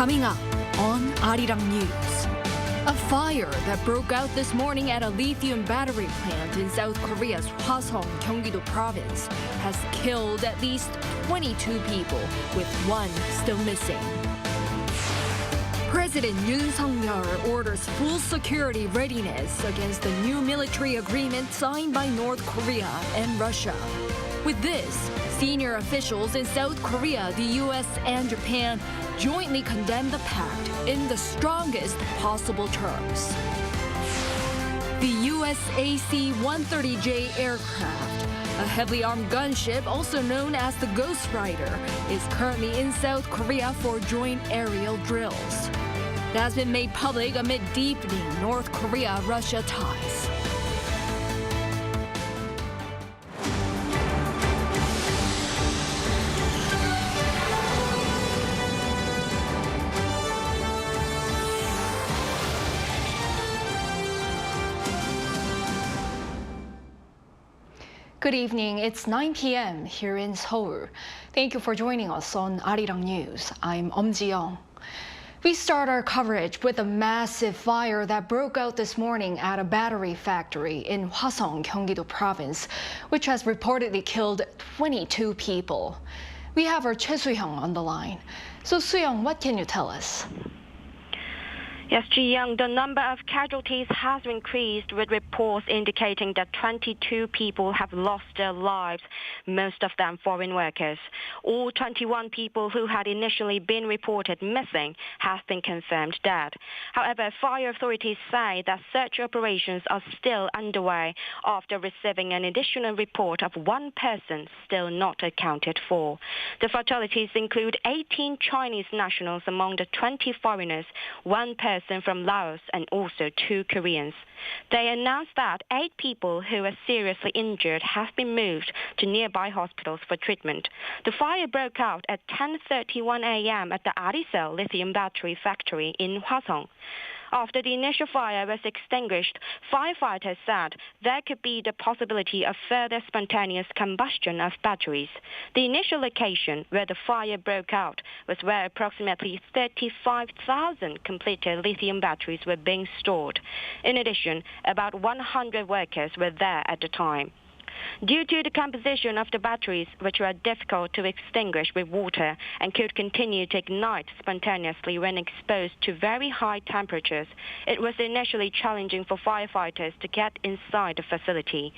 Coming up on Arirang News. A fire that broke out this morning at a lithium battery plant in South Korea's Hwaseong, Gangwon-do Province has killed at least 22 people, with one still missing. President Yoon orders full security readiness against the new military agreement signed by North Korea and Russia. With this, senior officials in South Korea, the US, and Japan jointly condemned the pact in the strongest possible terms. The USAC 130J aircraft, a heavily armed gunship also known as the Ghost Rider, is currently in South Korea for joint aerial drills. It has been made public amid deepening North Korea-Russia ties. Good evening. It's 9 p.m. here in Seoul. Thank you for joining us on Arirang News. I'm Ji-young. We start our coverage with a massive fire that broke out this morning at a battery factory in Hwaseong, Gangwon-do Province, which has reportedly killed 22 people. We have our Hwaseong on the line. So, Soo-young, what can you tell us? Yes, Ji-young, the number of casualties has increased, with reports indicating that 22 people have lost their lives, most of them foreign workers. All 21 people who had initially been reported missing have been confirmed dead. However, fire authorities say that search operations are still underway after receiving an additional report of one person still not accounted for. The fatalities include 18 Chinese nationals among the 20 foreigners, one person from Laos, and also 2 Koreans. They announced that 8 people who were seriously injured have been moved to nearby hospitals for treatment. The fire broke out at 10:31 a.m. at the Arirang lithium battery factory in Hwaseong. After the initial fire was extinguished, firefighters said there could be the possibility of further spontaneous combustion of batteries. The initial location where the fire broke out was where approximately 35,000 completed lithium batteries were being stored. In addition, about 100 workers were there at the time. Due to the composition of the batteries, which were difficult to extinguish with water and could continue to ignite spontaneously when exposed to very high temperatures, it was initially challenging for firefighters to get inside the facility.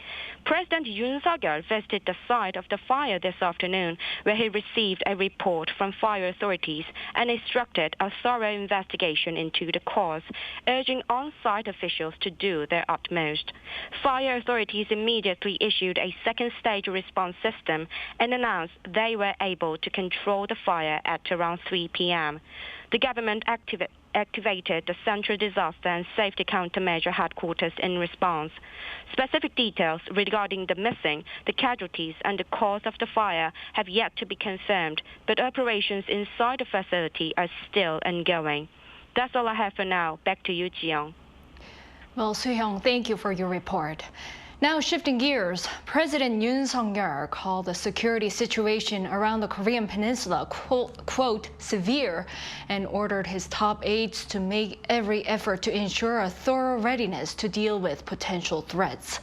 President Yoon visited the site of the fire this afternoon, where he received a report from fire authorities and instructed a thorough investigation into the cause, urging on-site officials to do their utmost. Fire authorities immediately issued a second-stage response system and announced they were able to control the fire at around 3 p.m. The government activated the Central Disaster and Safety Countermeasure Headquarters in response. Specific details regarding the missing, the casualties, and the cause of the fire have yet to be confirmed, but operations inside the facility are still ongoing. That's all I have for now. Back to you, Ji-young. Well, Soo-young, thank you for your report. Now shifting gears, President Yoon called the security situation around the Korean Peninsula, quote, severe, and ordered his top aides to make every effort to ensure a thorough readiness to deal with potential threats.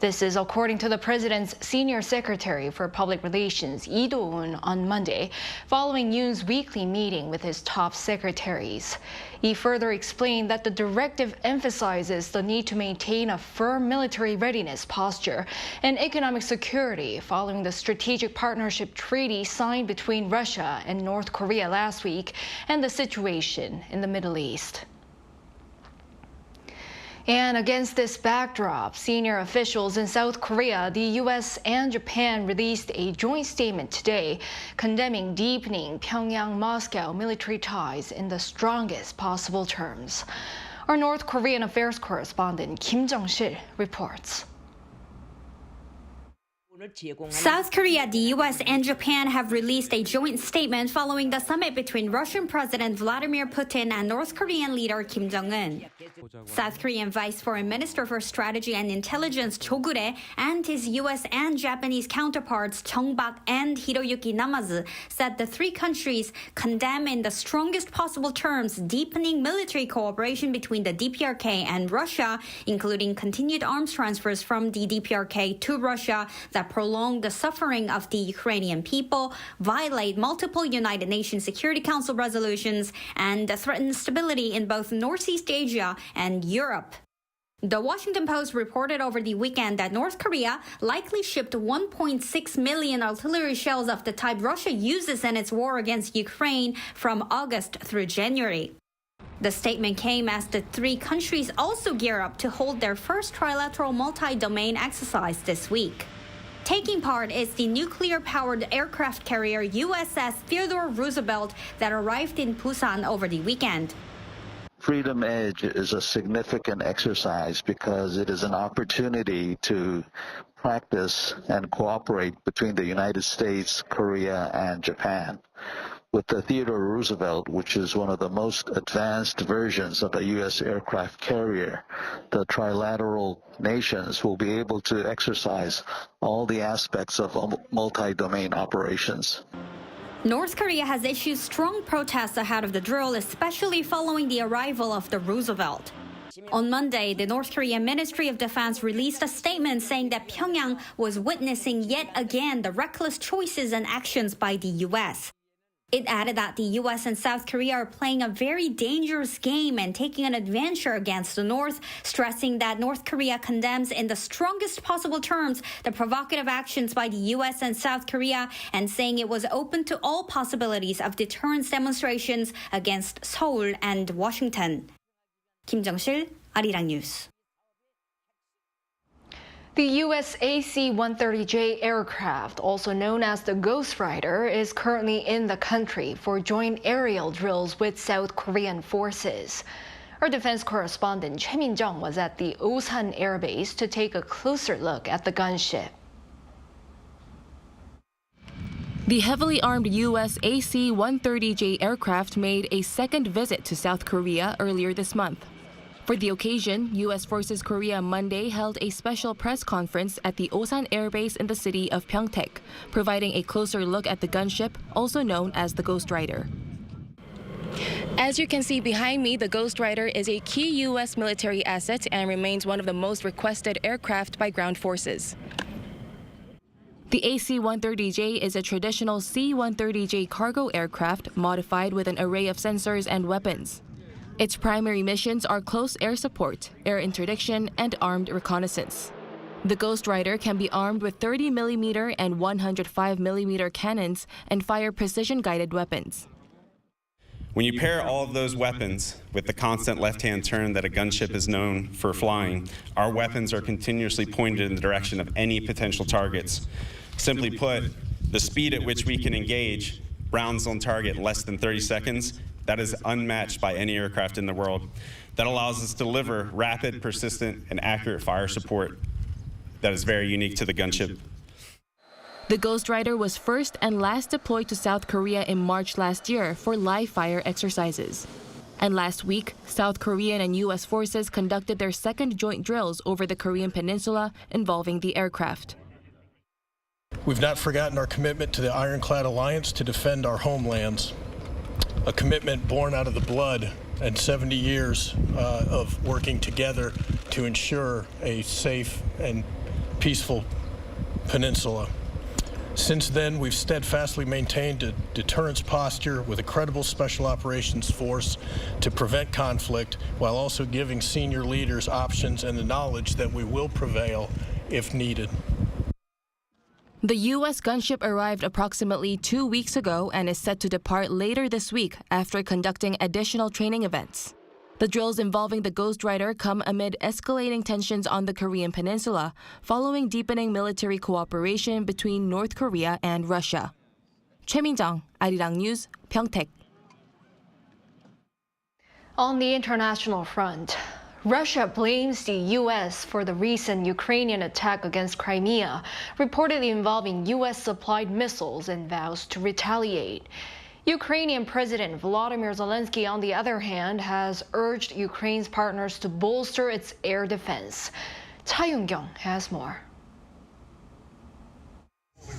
This is according to the president's senior secretary for public relations, Yoon, on Monday, following Yoon's weekly meeting with his top secretaries. He further explained that the directive emphasizes the need to maintain a firm military readiness posture and economic security following the strategic partnership treaty signed between Russia and North Korea last week and the situation in the Middle East. And against this backdrop, senior officials in South Korea, the US, and Japan released a joint statement today condemning deepening Pyongyang-Moscow military ties in the strongest possible terms. Our North Korean affairs correspondent Kim Jung-sil reports. South Korea, the U.S., and Japan have released a joint statement following the summit between Russian President Vladimir Putin and North Korean leader Kim Jong-un. South Korean Vice Foreign Minister for Strategy and Intelligence Cho Kure and his U.S. and Japanese counterparts Chung Bak and Hiroyuki Namazu said the three countries condemn in the strongest possible terms deepening military cooperation between the DPRK and Russia, including continued arms transfers from the DPRK to Russia that prolong the suffering of the Ukrainian people, violate multiple United Nations Security Council resolutions, and threaten stability in both Northeast Asia and Europe. The Washington Post reported over the weekend that North Korea likely shipped 1.6 million artillery shells of the type Russia uses in its war against Ukraine from August through January. The statement came as the three countries also gear up to hold their first trilateral multi-domain exercise this week. Taking part is the nuclear-powered aircraft carrier USS Theodore Roosevelt that arrived in Busan over the weekend. Freedom Edge is a significant exercise because it is an opportunity to practice and cooperate between the United States, Korea, and Japan. With the Theodore Roosevelt, which is one of the most advanced versions of the U.S. aircraft carrier, the trilateral nations will be able to exercise all the aspects of multi-domain operations. North Korea has issued strong protests ahead of the drill, especially following the arrival of the Roosevelt. On Monday, the North Korean Ministry of Defense released a statement saying that Pyongyang was witnessing yet again the reckless choices and actions by the U.S. It added that the U.S. and South Korea are playing a very dangerous game and taking an adventure against the North, stressing that North Korea condemns in the strongest possible terms the provocative actions by the U.S. and South Korea and saying it was open to all possibilities of deterrence demonstrations against Seoul and Washington. 김정실, Arirang News. The US AC-130J aircraft, also known as the Ghost Rider, is currently in the country for joint aerial drills with South Korean forces. Our defense correspondent Choi Min-jung was at the Osan Air Base to take a closer look at the gunship. The heavily armed US AC-130J aircraft made a second visit to South Korea earlier this month. For the occasion, U.S. Forces Korea Monday held a special press conference at the Osan Air Base in the city of Pyeongtaek, providing a closer look at the gunship, also known as the Ghost Rider. As you can see behind me, the Ghost Rider is a key U.S. military asset and remains one of the most requested aircraft by ground forces. The AC-130J is a traditional C-130J cargo aircraft modified with an array of sensors and weapons. Its primary missions are close air support, air interdiction, and armed reconnaissance. The Ghost Rider can be armed with 30mm and 105mm cannons and fire precision-guided weapons. When you pair all of those weapons with the constant left-hand turn that a gunship is known for flying, our weapons are continuously pointed in the direction of any potential targets. Simply put, the speed at which we can engage rounds on target in less than 30 seconds, that is unmatched by any aircraft in the world. That allows us to deliver rapid, persistent, and accurate fire support that is very unique to the gunship. The Ghost Rider was first and last deployed to South Korea in March last year for live fire exercises. And last week, South Korean and U.S. forces conducted their second joint drills over the Korean Peninsula involving the aircraft. We've not forgotten our commitment to the Ironclad Alliance to defend our homelands, a commitment born out of the blood and 70 years of working together to ensure a safe and peaceful peninsula. Since then, we've steadfastly maintained a deterrence posture with a credible special operations force to prevent conflict, while also giving senior leaders options and the knowledge that we will prevail if needed. The U.S. gunship arrived approximately 2 weeks ago and is set to depart later this week after conducting additional training events. The drills involving the Ghost Rider come amid escalating tensions on the Korean Peninsula following deepening military cooperation between North Korea and Russia. Choi Min-jung, Arirang News, Pyeongtaek. On the international front, Russia blames the U.S. for the recent Ukrainian attack against Crimea, reportedly involving U.S.-supplied missiles, and vows to retaliate. Ukrainian President Volodymyr Zelensky, on the other hand, has urged Ukraine's partners to bolster its air defense. Cha Yoon-kyung has more.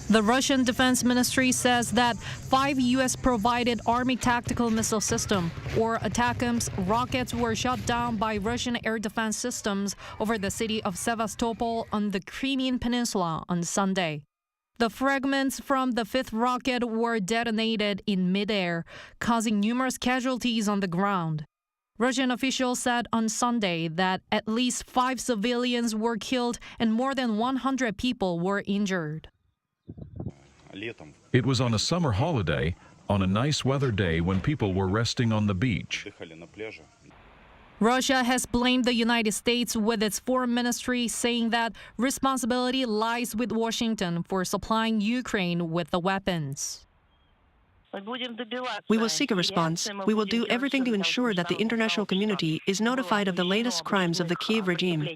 The Russian Defense Ministry says that 5 U.S.-provided Army tactical missile system, or ATACMS, rockets were shot down by Russian air defense systems over the city of Sevastopol on the Korean Peninsula on Sunday. The fragments from the 5th rocket were detonated in midair, causing numerous casualties on the ground. Russian officials said on Sunday that at least 5 civilians were killed and more than 100 people were injured. It was on a summer holiday, on a nice weather day when people were resting on the beach. Russia has blamed the United States with its foreign ministry, saying that responsibility lies with Washington for supplying Ukraine with the weapons. We will seek a response. We will do everything to ensure that the international community is notified of the latest crimes of the Kyiv regime.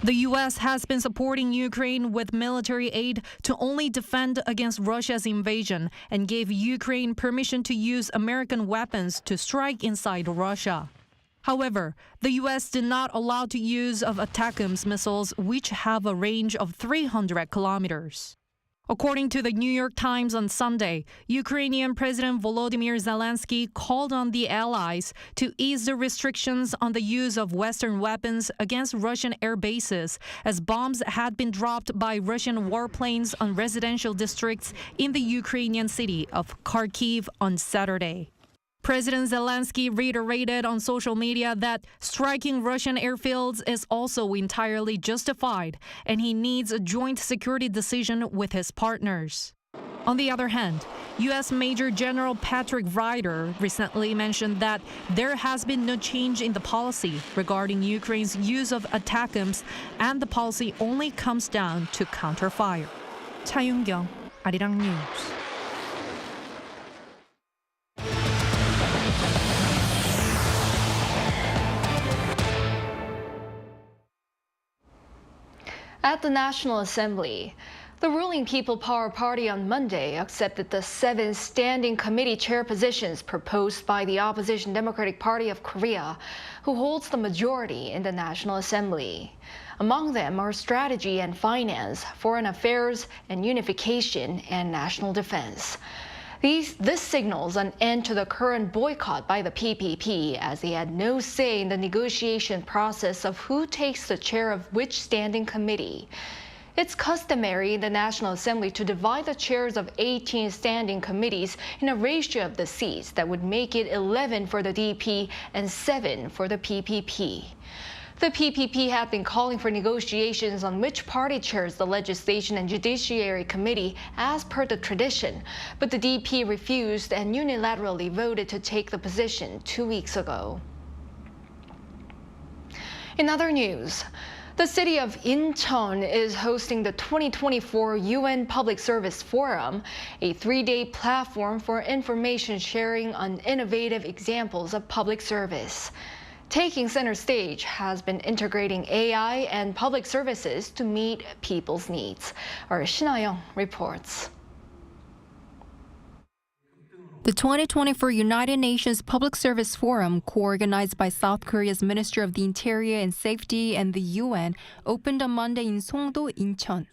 The U.S. has been supporting Ukraine with military aid to only defend against Russia's invasion and gave Ukraine permission to use American weapons to strike inside Russia. However, the U.S. did not allow the use of ATACMS missiles, which have a range of 300 kilometers. According to the New York Times on Sunday, Ukrainian President Volodymyr Zelensky called on the allies to ease the restrictions on the use of Western weapons against Russian air bases, as bombs had been dropped by Russian warplanes on residential districts in the Ukrainian city of Kharkiv on Saturday. President Zelensky reiterated on social media that striking Russian airfields is also entirely justified, and he needs a joint security decision with his partners. On the other hand, U.S. Major General Patrick Ryder recently mentioned that there has been no change in the policy regarding Ukraine's use of ATACMS, and the policy only comes down to counterfire. Cha Yoon-kyung, Arirang News. At the National Assembly, the ruling People Power Party on Monday accepted the 7 standing committee chair positions proposed by the opposition Democratic Party of Korea, who holds the majority in the National Assembly. Among them are strategy and finance, foreign affairs and unification, and national defense. This signals an end to the current boycott by the PPP, as they had no say in the negotiation process of who takes the chair of which standing committee. It's customary in the National Assembly to divide the chairs of 18 standing committees in a ratio of the seats that would make it 11 for the DP and 7 for the PPP. The PPP had been calling for negotiations on which party chairs the Legislation and Judiciary Committee as per the tradition, but the DP refused and unilaterally voted to take the position 2 weeks ago. In other news, the city of Incheon is hosting the 2024 UN Public Service Forum, a 3-day platform for information sharing on innovative examples of public service. Taking center stage has been integrating AI and public services to meet people's needs. Our Shin Ha-young reports. The 2024 United Nations Public Service Forum, co-organized by South Korea's Ministry of the Interior and Safety and the UN, opened on Monday in Songdo, Incheon.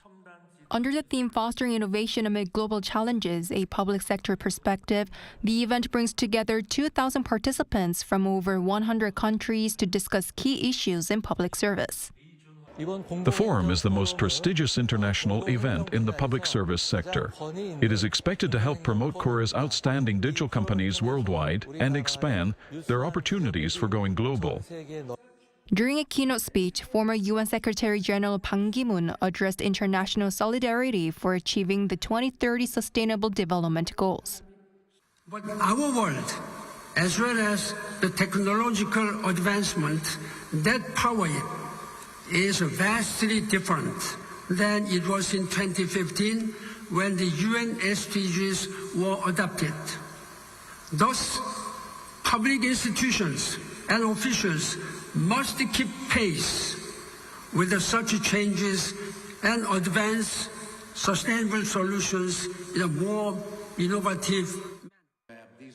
Under the theme Fostering Innovation Amid Global Challenges, a public sector perspective, the event brings together 2,000 participants from over 100 countries to discuss key issues in public service. The forum is the most prestigious international event in the public service sector. It is expected to help promote Korea's outstanding digital companies worldwide and expand their opportunities for going global. During a keynote speech, former UN Secretary General Bang Ki-moon addressed international solidarity for achieving the 2030 Sustainable Development Goals. But our world, as well as the technological advancement that power it, is vastly different than it was in 2015 when the UN SDGs were adopted. Thus, public institutions and officials must keep pace with such changes and advance sustainable solutions in a more innovative.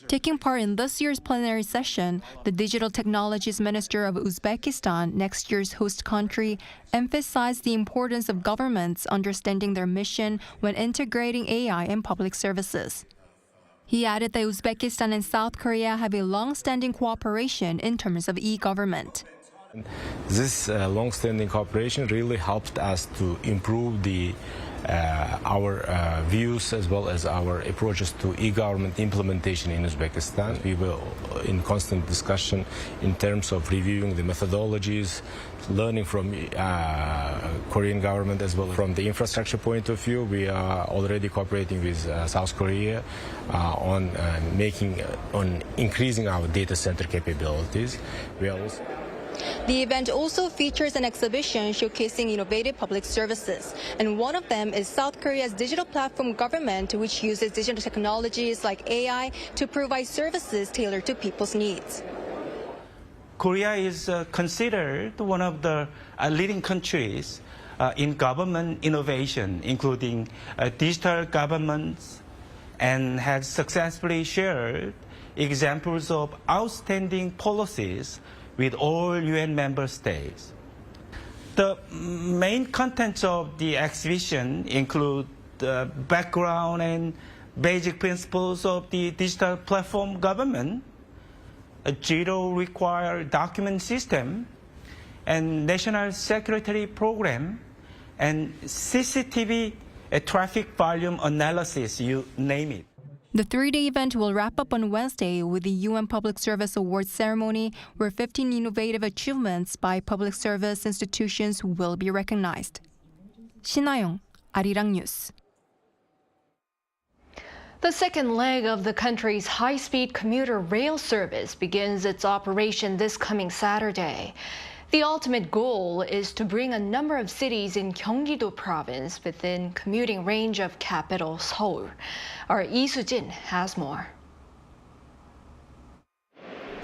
Taking part in this year's plenary session, the Digital Technologies Minister of Uzbekistan, next year's host country, emphasized the importance of governments understanding their mission when integrating AI in public services. He added that Uzbekistan and South Korea have a long-standing cooperation in terms of e-government. This long-standing cooperation really helped us to improve our views as well as our approaches to e-government implementation in Uzbekistan. We were in constant discussion in terms of reviewing the methodologies, learning from Korean government as well. From the infrastructure point of view, we are already cooperating with South Korea on increasing our data center capabilities. We are also The event also features an exhibition showcasing innovative public services, and one of them is South Korea's digital platform government, which uses digital technologies like AI to provide services tailored to people's needs. Korea is considered one of the leading countries in government innovation, including digital governments, and has successfully shared examples of outstanding policies with all UN member states. The main contents of the exhibition include the background and basic principles of the digital platform government, a zero required document system, and national security program, and CCTV traffic volume analysis, you name it. The three-day event will wrap up on Wednesday with the UN Public Service Awards ceremony, where 15 innovative achievements by public service institutions will be recognized. 신하영, Arirang News. The second leg of the country's high-speed commuter rail service begins its operation this coming Saturday. The ultimate goal is to bring a number of cities in Gangwon-do Province within commuting range of capital Seoul. Our Lee Soo-jin has more.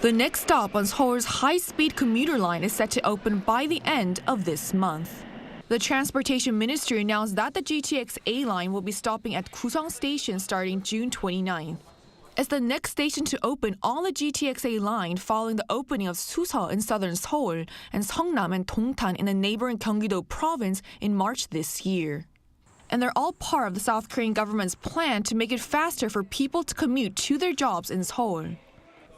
The next stop on Seoul's high-speed commuter line is set to open by the end of this month. The Transportation Ministry announced that the GTX-A line will be stopping at Hwaseong Station starting June 29. It's the next station to open on the GTX-A line following the opening of Suseol in southern Seoul and Seongnam and Dongtan in the neighboring Gangwon-do Province in March this year. And they're all part of the South Korean government's plan to make it faster for people to commute to their jobs in Seoul.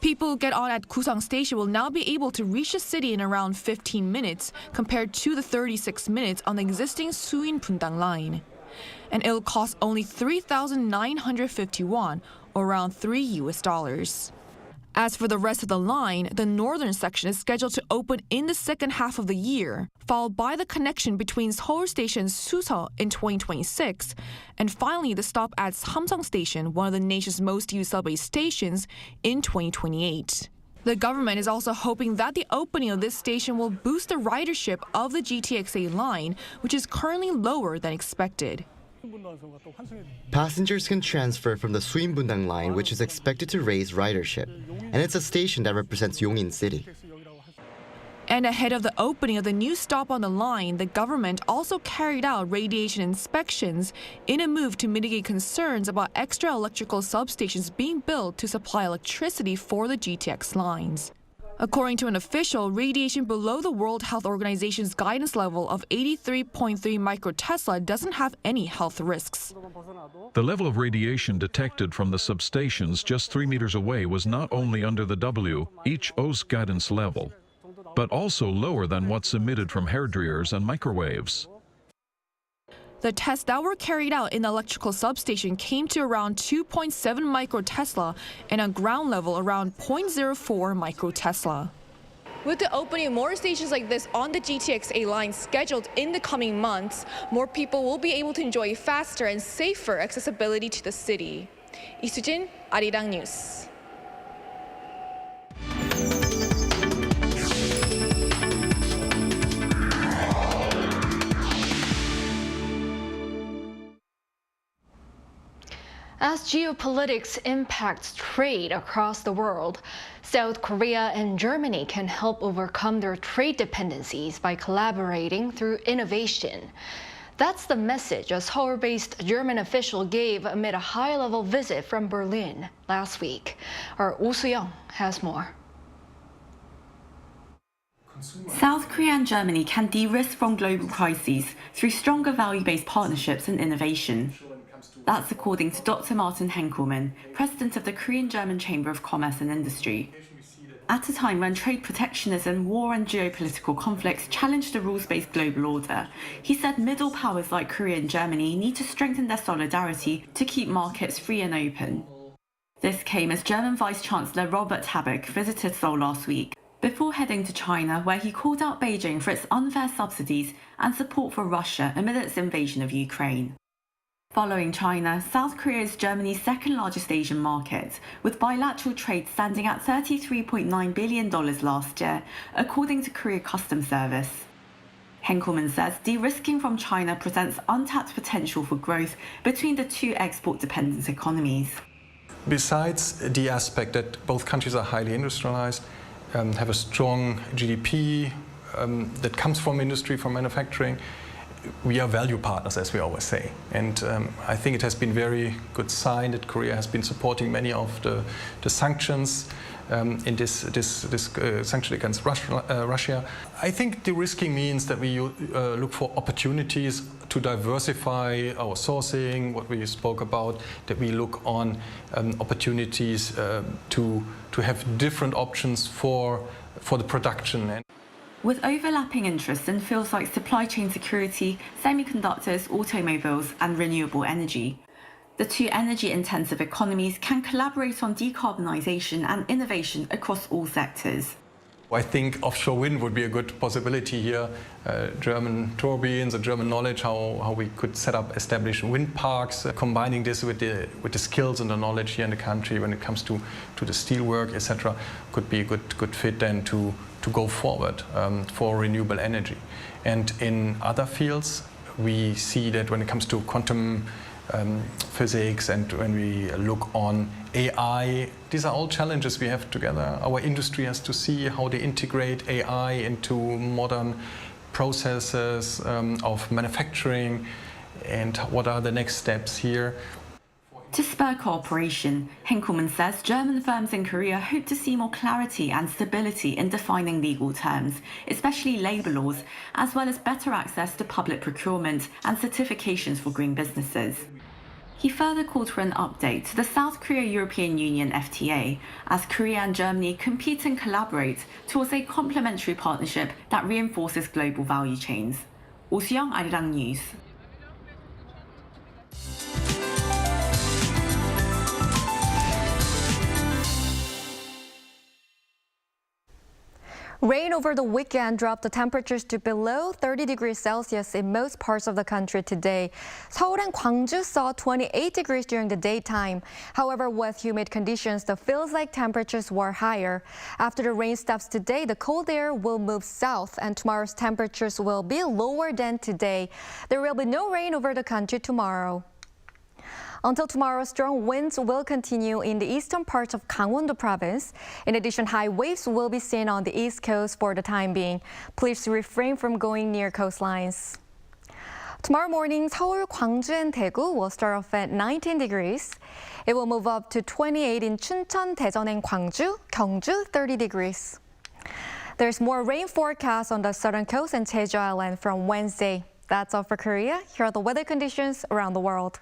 People who get on at Hwaseong Station will now be able to reach the city in around 15 minutes compared to the 36 minutes on the existing Suin-Bundang line. And it'll cost only 3,950 won, or around $3. As for the rest of the line, the northern section is scheduled to open in the second half of the year, followed by the connection between Seoul Station and Suseol in 2026, and finally the stop at Samsung Station, one of the nation's most used subway stations, in 2028. The government is also hoping that the opening of this station will boost the ridership of the GTX-A line, which is currently lower than expected. Passengers can transfer from the Suin-Bundang line, which is expected to raise ridership, and it's a station that represents Yongin City. And ahead of the opening of the new stop on the line, the government also carried out radiation inspections in a move to mitigate concerns about extra electrical substations being built to supply electricity for the GTX lines. According to an official, radiation below the World Health Organization's guidance level of 83.3 microtesla doesn't have any health risks. The level of radiation detected from the substations just 3 meters away was not only under the WHO's guidance level, but also lower than what's emitted from hairdryers and microwaves. The tests that were carried out in the electrical substation came to around 2.7 microtesla and on ground level around 0.04 microtesla. With the opening of more stations like this on the GTX-A line scheduled in the coming months, more people will be able to enjoy faster and safer accessibility to the city. Lee Soo-jin, Arirang News. As geopolitics impacts trade across the world, South Korea and Germany can help overcome their trade dependencies by collaborating through innovation. That's the message a Seoul-based German official gave amid a high-level visit from Berlin last week. Our Hwaseong has more. South Korea and Germany can de-risk from global crises through stronger value-based partnerships and innovation. That's according to Dr. Martin Henkelmann, president of the Korean-German Chamber of Commerce and Industry. At a time when trade protectionism, war and geopolitical conflicts challenge the rules-based global order, he said middle powers like Korea and Germany need to strengthen their solidarity to keep markets free and open. This came as German Vice-Chancellor Robert Habeck visited Seoul last week, before heading to China, where he called out Beijing for its unfair subsidies and support for Russia amid its invasion of Ukraine. Following China, South Korea is Germany's second largest Asian market, with bilateral trade standing at $33.9 billion last year, according to Korea Customs Service. Henkelmann says de-risking from China presents untapped potential for growth between the two export-dependent economies. Besides the aspect that both countries are highly industrialized, have a strong GDP that comes from industry, from manufacturing, we are value partners, as we always say. And I think it has been very good sign that Korea has been supporting many of the sanctions in this sanction against Russia. I think de-risking means that we look for opportunities to diversify our sourcing, what we spoke about, that we look on opportunities to have different options for the production. With overlapping interests in fields like supply chain security, semiconductors, automobiles, and renewable energy, the two energy-intensive economies can collaborate on decarbonisation and innovation across all sectors. I think offshore wind would be a good possibility here. German turbines and German knowledge, how we could establish wind parks, combining this with the skills and the knowledge here in the country when it comes to the steelwork, etc., could be a good fit then to go forward for renewable energy. And in other fields, we see that when it comes to quantum physics and when we look on AI, these are all challenges we have together. Our industry has to see how they integrate AI into modern processes of manufacturing and what are the next steps here. To spur cooperation, Henkelmann says German firms in Korea hope to see more clarity and stability in defining legal terms, especially labour laws, as well as better access to public procurement and certifications for green businesses. He further called for an update to the South Korea-European Union FTA, as Korea and Germany compete and collaborate towards a complementary partnership that reinforces global value chains. Hwaseong, Arirang News. Rain over the weekend dropped the temperatures to below 30 degrees Celsius in most parts of the country today. Seoul and Gwangju saw 28 degrees during the daytime. However, with humid conditions, the feels-like temperatures were higher. After the rain stops today, the cold air will move south and tomorrow's temperatures will be lower than today. There will be no rain over the country tomorrow. Until tomorrow, strong winds will continue in the eastern parts of Gangwon-do Province. In addition, high waves will be seen on the east coast for the time being. Please refrain from going near coastlines. Tomorrow morning, Seoul, Gwangju, and Daegu will start off at 19 degrees. It will move up to 28 in Chuncheon, Daejeon, and Gwangju, Gyeongju 30 degrees. There's more rain forecast on the southern coast and Jeju Island from Wednesday. That's all for Korea. Here are the weather conditions around the world.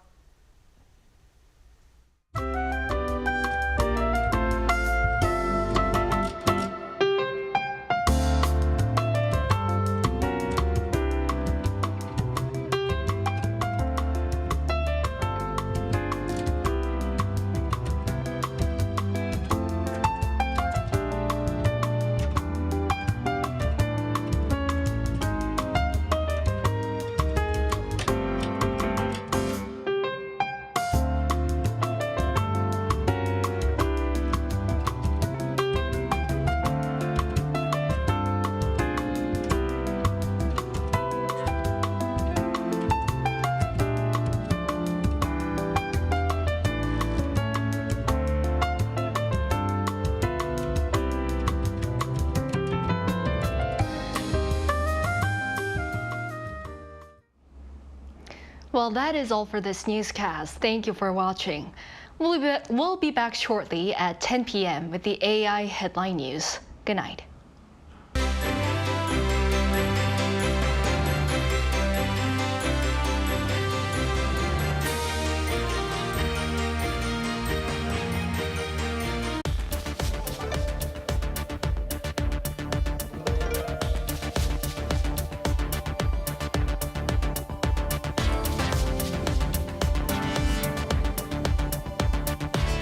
Well, that is all for this newscast. Thank you for watching. We'll be back shortly at 10 p.m. with the AI headline news. Good night.